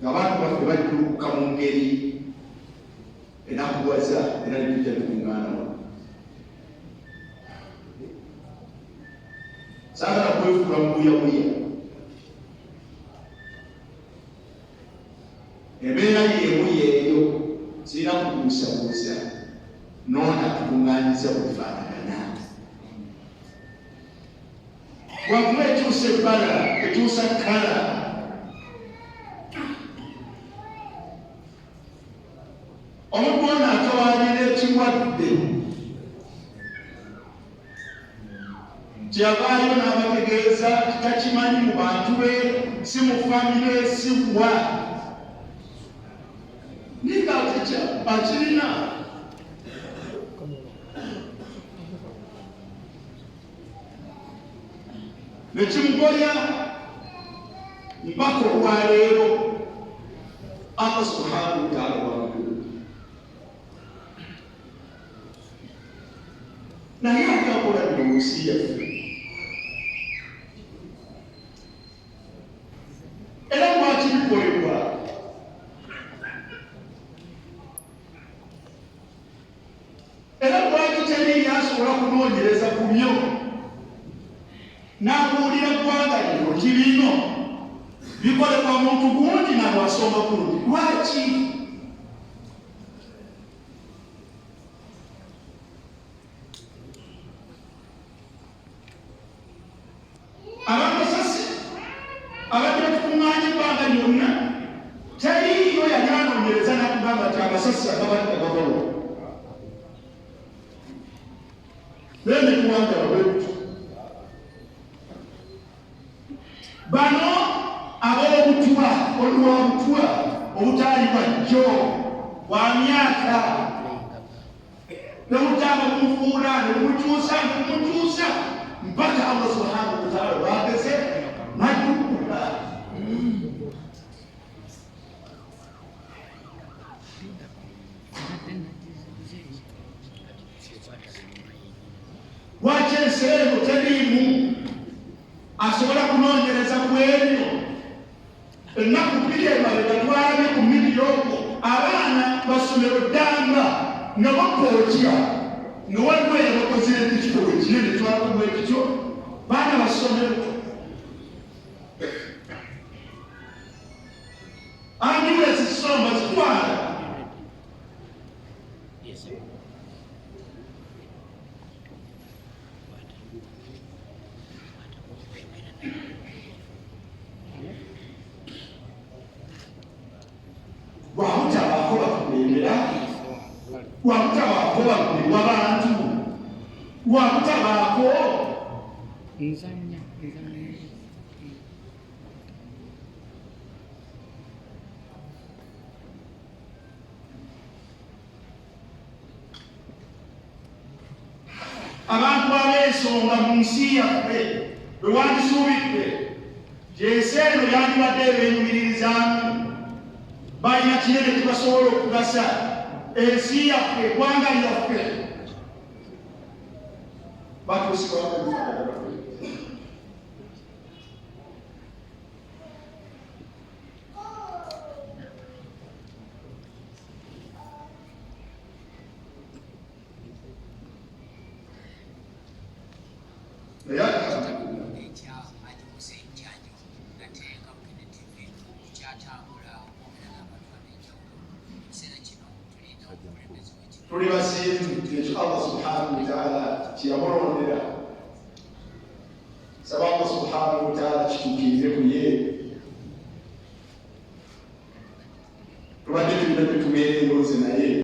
abantu baffe bajulukuka mu ngeri enakuwaza era netujja tukungana saagala kwefuula mu buyabuya embeera yeemu yeeyo sirina kubuusabuusa noona tukunganyiza bwefaanagana wakuba ekyusa ebbala ekyusa kala omuntu ono atawalira ekirwadde kyavaayo n'abategeeza takimanyi mu bantu be si mu famire esiwa ningatekya akirina nekimugoya mpaka olwaleero Allah subhanahu wa ta'ala waggulu naye akakola nnonsi yaffe era lwaki bikolebwa era lwaki teri asobola kunoonyereza ku byo n'abuulira ggwanga lino nti bino bikolebwa muntu gundi nalwasomba kundi lwaki abamasasi abadde tukuŋŋaanya ebbanga lyonna teriyo yali anoonyereza nakugamba nti amasasi agabadde gabalo naye netuwangala bwetutu bano ab'obutwa olwobutwa obutaali bwajjo bwa myaka nebutanga kumufuula nebumukyusa mpaka Allah subhanahu wa ta'ala bageze majjukula lwaki enseero teriimu asobola kunoonyereza ku ebyo ennaku bbiri emabega twalabe ku miliyoni abaana basomero ddamba nga bakookya nga waliwo eyabakozire ekitabo kinene twalamu ekityo baana basomero ambulensi zisomba zitwala wabutabaako bakulembera wabutabaako bakuliwa bantu wabutabaako abantu abeesonga mu nsi yaffe bwe wandisuubidde ensi eno yandibadde ebeenyumiririzaamu balina kinene kibasobola okugasa ensi yaffe eggwanga lyaffe batuusibwamu tuli basiimu ekyo Allah subhanahu wa ta'ala kyeyamulondera saba Allah subhanahu wa ta'ala kituukirize ku ye tubadde tulina bitubeera endoozi naye